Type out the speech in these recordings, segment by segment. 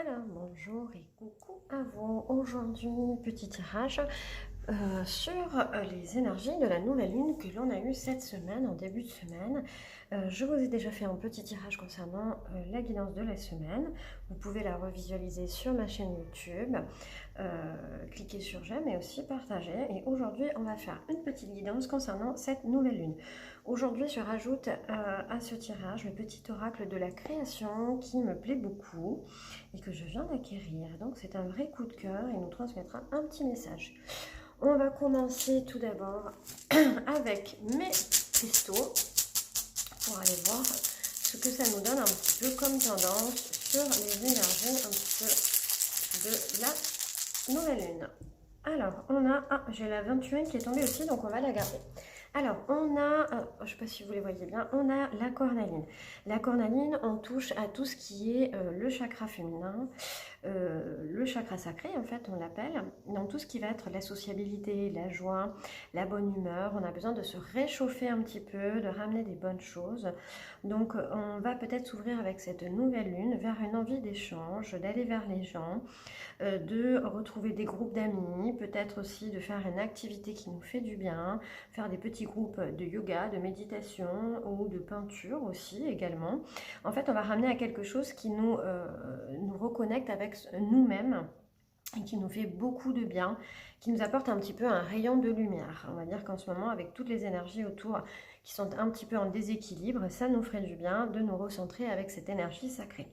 Alors, bonjour et coucou à vous. Aujourd'hui, petit tirage sur les énergies de la nouvelle lune que l'on a eue cette semaine, en début de semaine. Je vous ai déjà fait un petit tirage concernant la guidance de la semaine. Vous pouvez la revisualiser sur ma chaîne YouTube. Cliquez sur j'aime et aussi partager. Et aujourd'hui, on va faire une petite guidance concernant cette nouvelle lune. Aujourd'hui, je rajoute à ce tirage le petit oracle de la création qui me plaît beaucoup et que je viens d'acquérir. Donc, c'est un vrai coup de cœur et nous transmettra un petit message. On va commencer tout d'abord avec mes cristaux pour aller voir ce que ça nous donne un petit peu comme tendance sur les énergies un petit peu de la nouvelle lune. Alors, on a, j'ai la 21 qui est tombée aussi, donc on va la garder. Alors, on a, je ne sais pas si vous les voyez bien, on a la cornaline. La cornaline, on touche à tout ce qui est le chakra féminin, le chakra sacré, en fait, on l'appelle. Donc, tout ce qui va être la sociabilité, la joie, la bonne humeur. On a besoin de se réchauffer un petit peu, de ramener des bonnes choses. Donc, on va peut-être s'ouvrir avec cette nouvelle lune vers une envie d'échange, d'aller vers les gens, de retrouver des groupes d'amis, peut-être aussi de faire une activité qui nous fait du bien, faire des petits groupes de yoga, de méditation ou de peinture aussi également. En fait, on va ramener à quelque chose qui nous reconnecte avec nous-mêmes et qui nous fait beaucoup de bien, qui nous apporte un petit peu un rayon de lumière. On va dire qu'en ce moment, avec toutes les énergies autour qui sont un petit peu en déséquilibre, ça nous ferait du bien de nous recentrer avec cette énergie sacrée.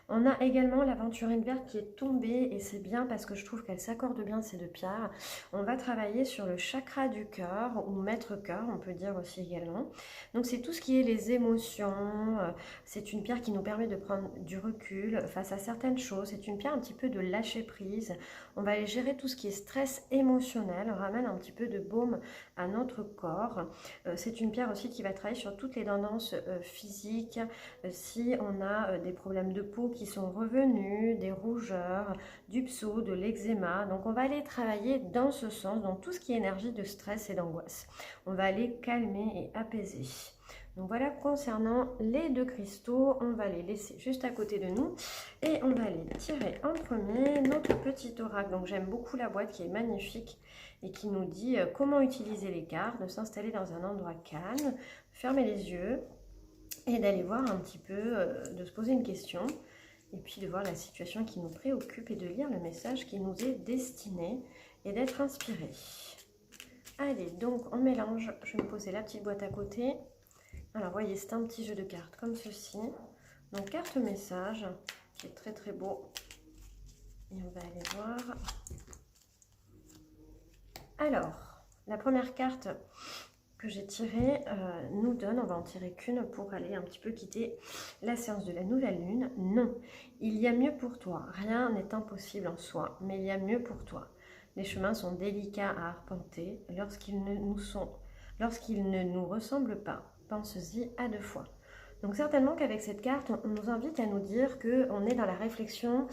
On a également l'aventurine verte qui est tombée et c'est bien parce que je trouve qu'elle s'accorde bien ces deux pierres. On va travailler sur le chakra du cœur ou maître cœur, on peut dire aussi également. Donc c'est tout ce qui est les émotions. C'est une pierre qui nous permet de prendre du recul face à certaines choses. C'est une pierre un petit peu de lâcher prise. On va aller gérer tout ce qui est stress émotionnel. On ramène un petit peu de baume à notre corps. C'est une pierre aussi qui va travailler sur toutes les tendances physiques. Si on a des problèmes de peau qui sont revenus, des rougeurs, du psau, de l'eczéma. Donc on va aller travailler dans ce sens, dans tout ce qui est énergie de stress et d'angoisse. On va aller calmer et apaiser. Donc voilà, concernant les deux cristaux, on va les laisser juste à côté de nous et on va aller tirer en premier notre petit oracle. Donc j'aime beaucoup la boîte qui est magnifique et qui nous dit comment utiliser les cartes, de s'installer dans un endroit calme, fermer les yeux et d'aller voir un petit peu, de se poser une question et puis de voir la situation qui nous préoccupe et de lire le message qui nous est destiné et d'être inspiré. Allez, donc on mélange, je vais me poser la petite boîte à côté. Alors, voyez, c'est un petit jeu de cartes comme ceci. Donc, carte message, qui est très très beau. Et on va aller voir. Alors, la première carte que j'ai tirée nous donne, on va en tirer qu'une pour aller un petit peu quitter la séance de la nouvelle lune. Non, il y a mieux pour toi. Rien n'est impossible en soi, mais il y a mieux pour toi. Les chemins sont délicats à arpenter lorsqu'ils ne nous ressemblent pas. Pense-y à deux fois. Donc certainement qu'avec cette carte, on nous invite à nous dire qu'on est dans la réflexion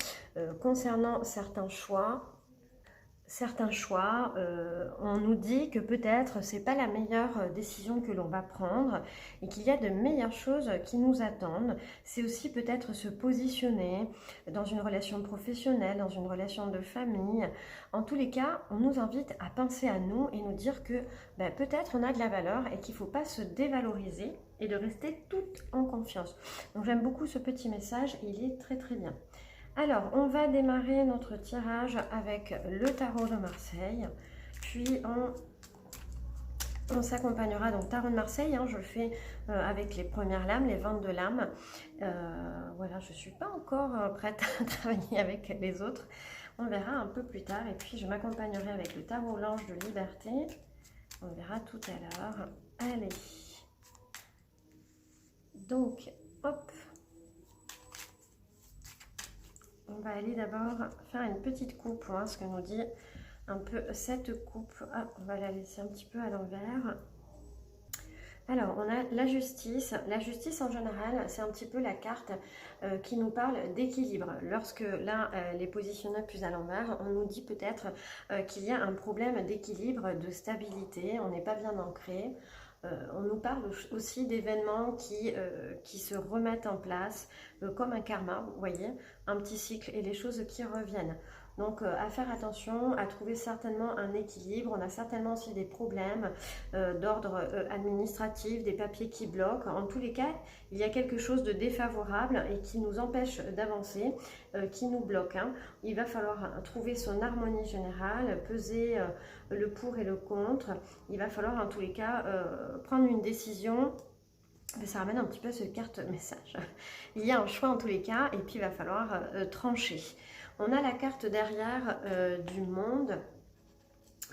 concernant certains choix. On nous dit que peut-être c'est pas la meilleure décision que l'on va prendre et qu'il y a de meilleures choses qui nous attendent. C'est aussi peut-être se positionner dans une relation professionnelle, dans une relation de famille. En tous les cas, on nous invite à penser à nous et nous dire que peut-être on a de la valeur et qu'il ne faut pas se dévaloriser et de rester tout en confiance. Donc j'aime beaucoup ce petit message et il est très très bien. Alors, on va démarrer notre tirage avec le tarot de Marseille, puis on s'accompagnera donc tarot de Marseille, je le fais avec les premières lames, les 22 lames. Voilà, je ne suis pas encore prête à travailler avec les autres, on verra un peu plus tard, et puis je m'accompagnerai avec le tarot l'ange de liberté, on verra tout à l'heure. Allez, donc, hop. On va aller d'abord faire une petite coupe, ce que nous dit un peu cette coupe. Ah, on va la laisser un petit peu à l'envers. Alors, on a la justice. La justice, en général, c'est un petit peu la carte qui nous parle d'équilibre. Lorsque là, elle est positionnée plus à l'envers, on nous dit peut-être qu'il y a un problème d'équilibre, de stabilité. On n'est pas bien ancré. On nous parle aussi d'événements qui se remettent en place, comme un karma, vous voyez. un petit cycle et les choses qui reviennent. Donc à faire attention, à trouver certainement un équilibre. On a certainement aussi des problèmes d'ordre administratif, des papiers qui bloquent. En tous les cas, il y a quelque chose de défavorable et qui nous empêche d'avancer, qui nous bloque, hein. Il va falloir trouver son harmonie générale, peser le pour et le contre. Il va falloir en tous les cas prendre une décision. Mais ça ramène un petit peu ce carte message. Il y a un choix en tous les cas et puis il va falloir trancher. On a la carte derrière du monde.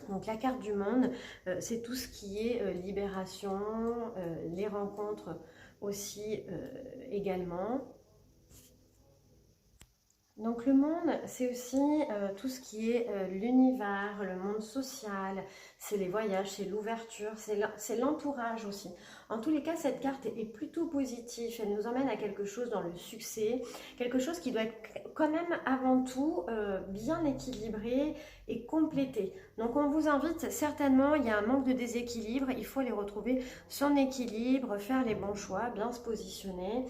Donc la carte du monde, c'est tout ce qui est libération, les rencontres aussi également. Donc le monde, c'est aussi tout ce qui est l'univers, le monde social, c'est les voyages, c'est l'ouverture, c'est l'entourage aussi. En tous les cas, cette carte est plutôt positive, elle nous emmène à quelque chose dans le succès, quelque chose qui doit être quand même avant tout bien équilibré et complété. Donc on vous invite certainement, il y a un manque de déséquilibre, il faut aller retrouver son équilibre, faire les bons choix, bien se positionner.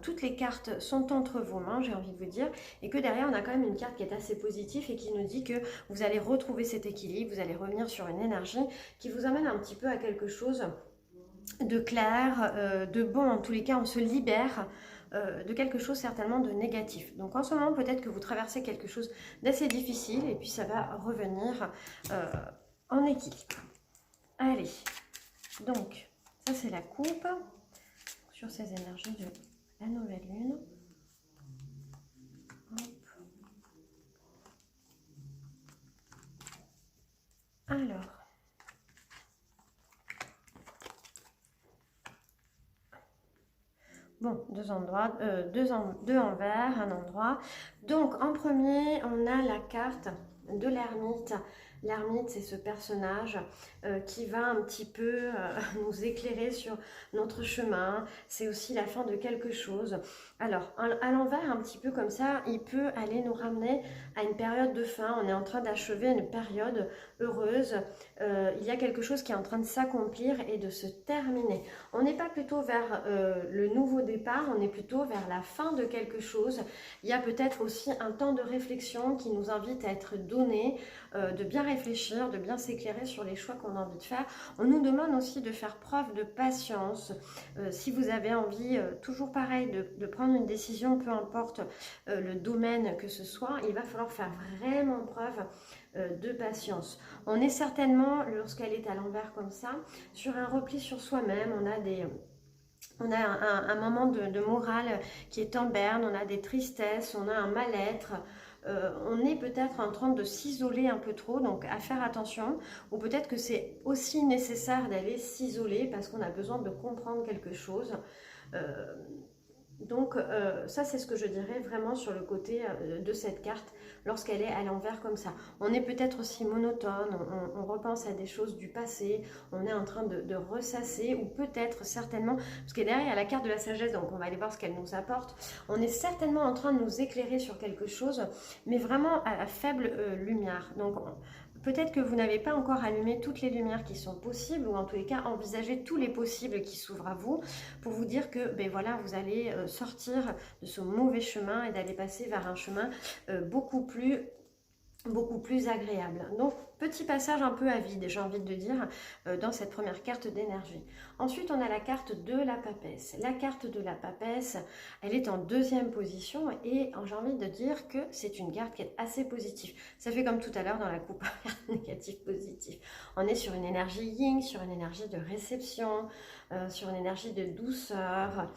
Toutes les cartes sont entre vos mains, j'ai envie de vous dire, et que derrière on a quand même une carte qui est assez positive et qui nous dit que vous allez retrouver cet équilibre, vous allez revenir sur une énergie qui vous amène un petit peu à quelque chose de clair, de bon. En tous les cas, on se libère de quelque chose certainement de négatif. Donc en ce moment, peut-être que vous traversez quelque chose d'assez difficile et puis ça va revenir en équilibre. Allez, donc ça c'est la coupe sur ces énergies de la nouvelle lune. Hop. Alors, bon, deux endroits, deux envers, un endroit. Donc en premier, on a la carte de l'ermite. L'ermite, c'est ce personnage qui va un petit peu nous éclairer sur notre chemin. C'est aussi la fin de quelque chose. Alors, à l'envers, un petit peu comme ça, il peut aller nous ramener à une période de fin. On est en train d'achever une période heureuse. Il y a quelque chose qui est en train de s'accomplir et de se terminer. On n'est pas plutôt vers le nouveau départ, on est plutôt vers la fin de quelque chose. Il y a peut-être aussi un temps de réflexion qui nous invite à être donné, de bien réfléchir, de bien s'éclairer sur les choix qu'on a envie de faire. On nous demande aussi de faire preuve de patience. Si vous avez envie, toujours pareil, de prendre une décision, peu importe le domaine que ce soit, il va falloir faire vraiment preuve de patience. On est certainement, lorsqu'elle est à l'envers comme ça, sur un repli sur soi-même. On a un moment de morale qui est en berne, on a des tristesses, on a un mal-être. On est peut-être en train de s'isoler un peu trop, donc à faire attention. Ou peut-être que c'est aussi nécessaire d'aller s'isoler parce qu'on a besoin de comprendre quelque chose. Donc ça c'est ce que je dirais vraiment sur le côté de cette carte lorsqu'elle est à l'envers comme ça. On est peut-être aussi monotone, on repense à des choses du passé, on est en train de ressasser ou peut-être certainement, parce que derrière il y a la carte de la sagesse, donc on va aller voir ce qu'elle nous apporte. On est certainement en train de nous éclairer sur quelque chose, mais vraiment à faible lumière. Donc peut-être que vous n'avez pas encore allumé toutes les lumières qui sont possibles, ou en tous les cas envisagé tous les possibles qui s'ouvrent à vous, pour vous dire que ben voilà, vous allez sortir de ce mauvais chemin et d'aller passer vers un chemin beaucoup plus agréable. Donc petit passage un peu à vide, j'ai envie de dire, dans cette première carte d'énergie. Ensuite on a la carte de la papesse. La carte de la papesse, elle est en deuxième position et j'ai envie de dire que c'est une carte qui est assez positive. Ça fait comme tout à l'heure dans la coupe négative positive. On est sur une énergie yin, sur une énergie de réception, sur une énergie de douceur.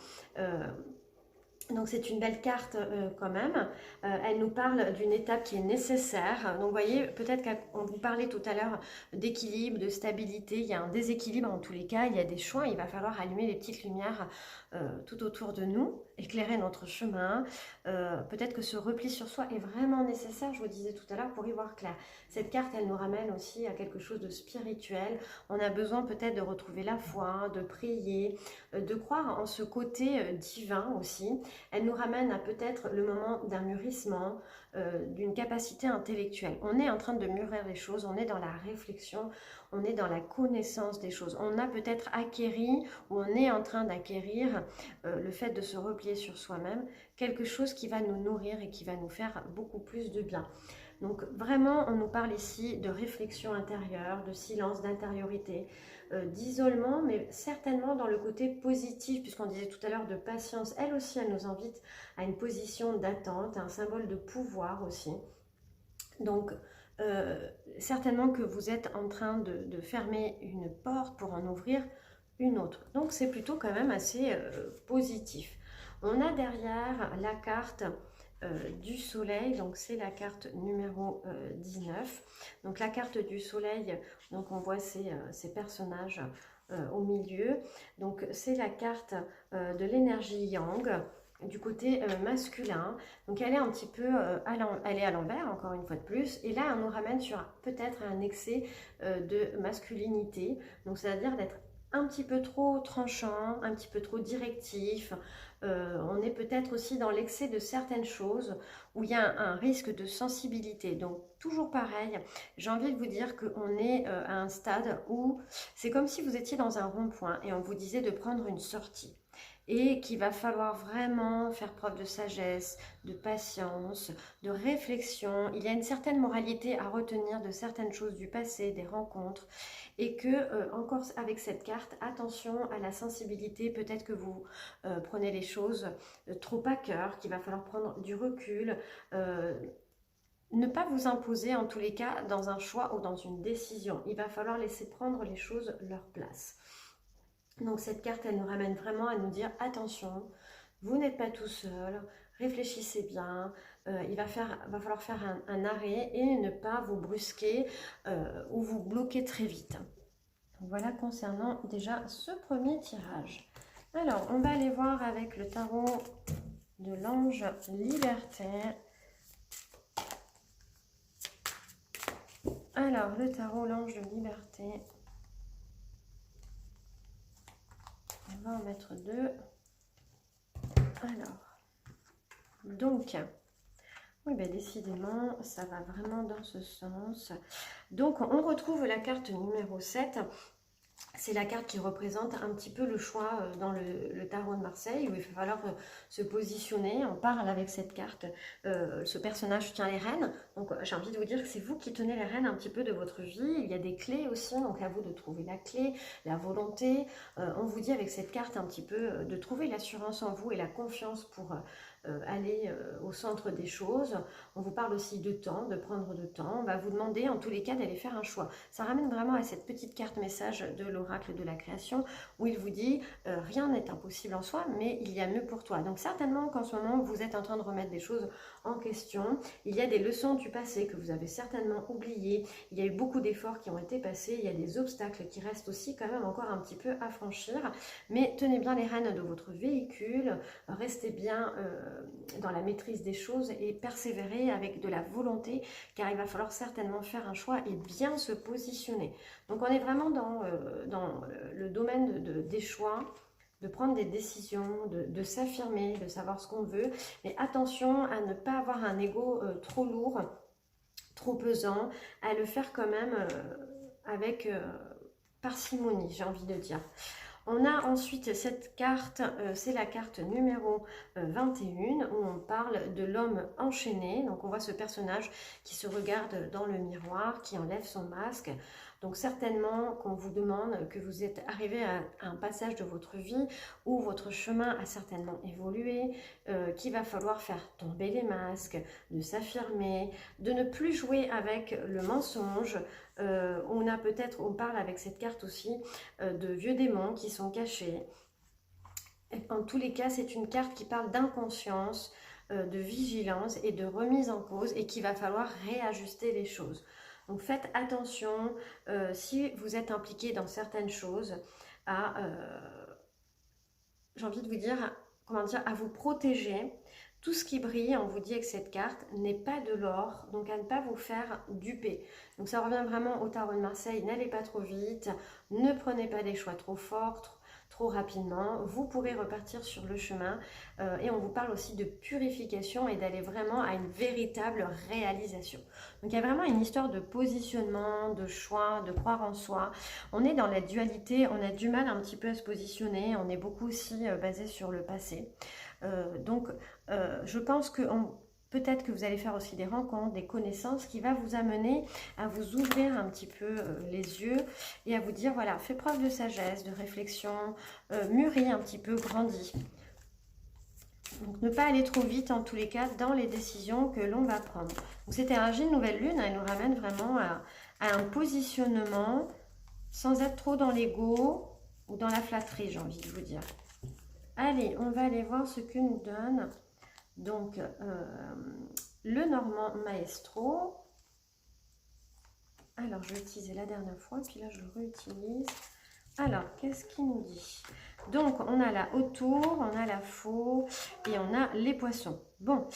Donc c'est une belle carte quand même. Elle nous parle d'une étape qui est nécessaire. Donc vous voyez, peut-être qu'on vous parlait tout à l'heure d'équilibre, de stabilité. Il y a un déséquilibre en tous les cas. Il y a des choix. Il va falloir allumer les petites lumières tout autour de nous, éclairer notre chemin. Peut-être que ce repli sur soi est vraiment nécessaire, je vous disais tout à l'heure, pour y voir clair. Cette carte, elle nous ramène aussi à quelque chose de spirituel. On a besoin peut-être de retrouver la foi, de prier, de croire en ce côté divin aussi. Elle nous ramène à peut-être le moment d'un mûrissement, d'une capacité intellectuelle. On est en train de mûrir les choses, on est dans la réflexion, on est dans la connaissance des choses. On a peut-être acquéri ou on est en train d'acquérir le fait de se replier fabriquer sur soi-même quelque chose qui va nous nourrir et qui va nous faire beaucoup plus de bien. Donc vraiment, on nous parle ici de réflexion intérieure, de silence, d'intériorité, d'isolement, mais certainement dans le côté positif, puisqu'on disait tout à l'heure de patience. Elle aussi, elle nous invite à une position d'attente, un symbole de pouvoir aussi. Donc, certainement que vous êtes en train de fermer une porte pour en ouvrir une autre. Donc, c'est plutôt quand même assez positif. On a derrière la carte du soleil, donc c'est la carte numéro 19. Donc, la carte du soleil, donc on voit ces personnages au milieu. Donc, c'est la carte de l'énergie yang, du côté masculin. Donc elle est un petit peu elle est à l'envers, encore une fois de plus, et là on nous ramène sur peut-être un excès de masculinité, donc c'est-à-dire d'être un petit peu trop tranchant, un petit peu trop directif. On est peut-être aussi dans l'excès de certaines choses où il y a un risque de sensibilité. Donc toujours pareil, j'ai envie de vous dire qu'on est à un stade où c'est comme si vous étiez dans un rond-point et on vous disait de prendre une sortie, et qu'il va falloir vraiment faire preuve de sagesse, de patience, de réflexion. Il y a une certaine moralité à retenir de certaines choses du passé, des rencontres, et que, encore avec cette carte, attention à la sensibilité. Peut-être que vous prenez les choses trop à cœur, qu'il va falloir prendre du recul, ne pas vous imposer en tous les cas dans un choix ou dans une décision. Il va falloir laisser prendre les choses leur place. Donc cette carte, elle nous ramène vraiment à nous dire attention, vous n'êtes pas tout seul, réfléchissez bien, il va falloir faire un arrêt et ne pas vous brusquer ou vous bloquer très vite. Donc voilà concernant déjà ce premier tirage. Alors, on va aller voir avec le tarot de l'ange libertaire. Alors, le tarot, l'ange de liberté. On va en mettre deux. Alors, donc, oui, ben décidément, ça va vraiment dans ce sens. Donc, on retrouve la carte numéro 7. C'est la carte qui représente un petit peu le choix dans le tarot de Marseille, où il va falloir se positionner. On parle avec cette carte, ce personnage tient les rênes. Donc j'ai envie de vous dire que c'est vous qui tenez les rênes un petit peu de votre vie. Il y a des clés aussi, donc à vous de trouver la clé, la volonté. On vous dit avec cette carte un petit peu de trouver l'assurance en vous et la confiance pour aller au centre des choses. On vous parle aussi de temps, de prendre de temps. On va vous demander en tous les cas d'aller faire un choix. Ça ramène vraiment à cette petite carte message de l'oracle de la création où il vous dit rien n'est impossible en soi, mais il y a mieux pour toi. Donc certainement qu'en ce moment vous êtes en train de remettre des choses en question. Il y a des leçons du passé que vous avez certainement oubliées. Il y a eu beaucoup d'efforts qui ont été passés. Il y a des obstacles qui restent aussi quand même encore un petit peu à franchir. Mais tenez bien les rênes de votre véhicule. Restez bien dans la maîtrise des choses et persévérer avec de la volonté, car il va falloir certainement faire un choix et bien se positionner. Donc on est vraiment dans le domaine des choix, de prendre des décisions, de s'affirmer, de savoir ce qu'on veut, mais attention à ne pas avoir un ego trop lourd, trop pesant, à le faire quand même avec parcimonie, j'ai envie de dire. On a ensuite cette carte, c'est la carte numéro 21, où on parle de l'homme enchaîné. Donc on voit ce personnage qui se regarde dans le miroir, qui enlève son masque. Donc certainement qu'on vous demande que vous êtes arrivé à un passage de votre vie où votre chemin a certainement évolué, qu'il va falloir faire tomber les masques, de s'affirmer, de ne plus jouer avec le mensonge. On parle avec cette carte aussi de vieux démons qui sont cachés. En tous les cas, c'est une carte qui parle d'inconscience, de vigilance et de remise en cause, et qu'il va falloir réajuster les choses. Donc faites attention si vous êtes impliqué dans certaines choses j'ai envie de vous dire, à vous protéger. Tout ce qui brille, on vous dit avec cette carte, n'est pas de l'or, donc à ne pas vous faire duper. Donc ça revient vraiment au tarot de Marseille, n'allez pas trop vite, ne prenez pas des choix trop forts, trop rapidement. Vous pourrez repartir sur le chemin et on vous parle aussi de purification et d'aller vraiment à une véritable réalisation. Donc il y a vraiment une histoire de positionnement, de choix, de croire en soi. On est dans la dualité, on a du mal un petit peu à se positionner, on est beaucoup aussi basé sur le passé. Donc, je pense que peut-être que vous allez faire aussi des rencontres, des connaissances qui va vous amener à vous ouvrir un petit peu les yeux et à vous dire, voilà, fais preuve de sagesse, de réflexion, mûris un petit peu, grandis. Donc, ne pas aller trop vite, en tous les cas, dans les décisions que l'on va prendre. Donc, cette énergie de nouvelle lune, elle nous ramène vraiment à un positionnement sans être trop dans l'ego ou dans la flatterie, j'ai envie de vous dire. Allez, on va aller voir ce que nous donne donc le Normand Maestro. Alors, je l'ai utilisé la dernière fois, puis là, je le réutilise. Alors, qu'est-ce qu'il nous dit? Donc, on a la haute tour, on a la faux et on a les poissons. Bon,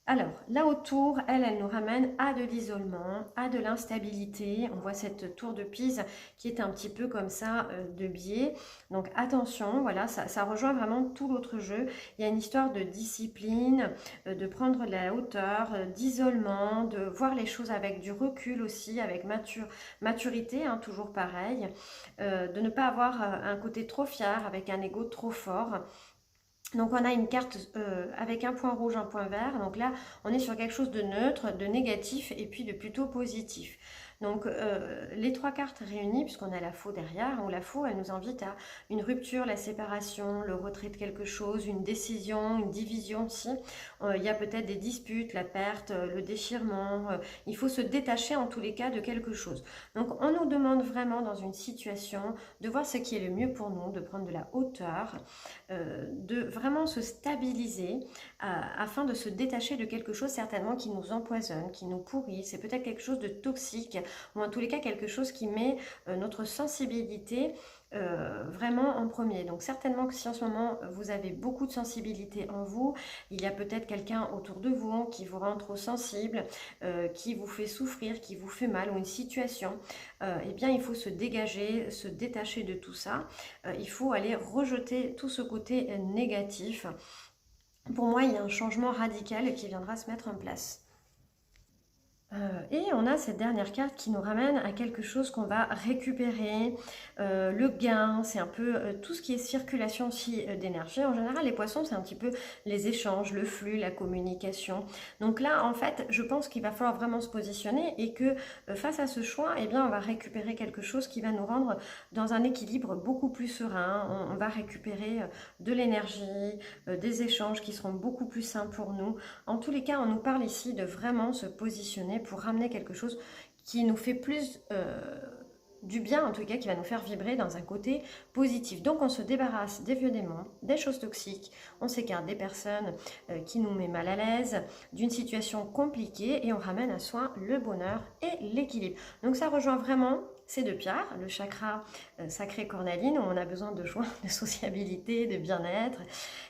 alors, la haute tour, elle nous ramène à de l'isolement, à de l'instabilité. On voit cette tour de Pise qui est un petit peu comme ça de biais. Donc, attention, voilà, ça rejoint vraiment tout l'autre jeu. Il y a une histoire de discipline, de prendre de la hauteur, d'isolement, de voir les choses avec du recul aussi, avec maturité, hein, toujours pareil. De ne pas avoir un côté trop fier, avec un ego trop fort. Donc on a une carte avec un point rouge, un point vert. Donc là, on est sur quelque chose de neutre, de négatif et puis de plutôt positif. Donc les trois cartes réunies, puisqu'on a la faux derrière, ou la faux, elle nous invite à une rupture, la séparation, le retrait de quelque chose, une décision, une division aussi. Il y a peut-être des disputes, la perte, le déchirement. Il faut se détacher en tous les cas de quelque chose. Donc on nous demande vraiment dans une situation de voir ce qui est le mieux pour nous, de prendre de la hauteur, de vraiment se stabiliser afin de se détacher de quelque chose certainement qui nous empoisonne, qui nous pourrit. C'est peut-être quelque chose de toxique ou en tous les cas quelque chose qui met notre sensibilité vraiment en premier. Donc certainement que si en ce moment vous avez beaucoup de sensibilité en vous, il y a peut-être quelqu'un autour de vous qui vous rend trop sensible, qui vous fait souffrir, qui vous fait mal ou une situation, eh bien il faut se dégager, se détacher de tout ça. Il faut aller rejeter tout ce côté négatif. Pour moi, il y a un changement radical qui viendra se mettre en place. Et on a cette dernière carte qui nous ramène à quelque chose qu'on va récupérer, le gain, c'est un peu tout ce qui est circulation aussi d'énergie. En général, les poissons, c'est un petit peu les échanges, le flux, la communication. Donc là, en fait, je pense qu'il va falloir vraiment se positionner et que face à ce choix, eh bien, on va récupérer quelque chose qui va nous rendre dans un équilibre beaucoup plus serein. On va récupérer de l'énergie, des échanges qui seront beaucoup plus sains pour nous. En tous les cas, on nous parle ici de vraiment se positionner pour ramener quelque chose qui nous fait plus du bien, en tout cas qui va nous faire vibrer dans un côté positif. Donc on se débarrasse des vieux démons, des choses toxiques, on s'écarte des personnes qui nous mettent mal à l'aise, d'une situation compliquée et on ramène à soi le bonheur et l'équilibre. Donc ça rejoint vraiment ces deux pierres, le chakra sacré cornaline où on a besoin de joie, de sociabilité, de bien-être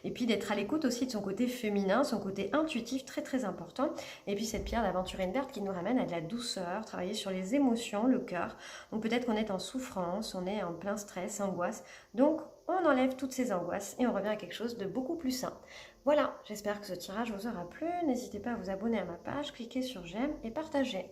et puis d'être à l'écoute aussi de son côté féminin, son côté intuitif très très important. Et puis cette pierre d'aventurine verte qui nous ramène à de la douceur, travailler sur les émotions, le cœur. Donc peut-être qu'on est en souffrance, on est en plein stress, angoisse. Donc on enlève toutes ces angoisses et on revient à quelque chose de beaucoup plus sain. Voilà, j'espère que ce tirage vous aura plu. N'hésitez pas à vous abonner à ma page, cliquez sur j'aime et partagez.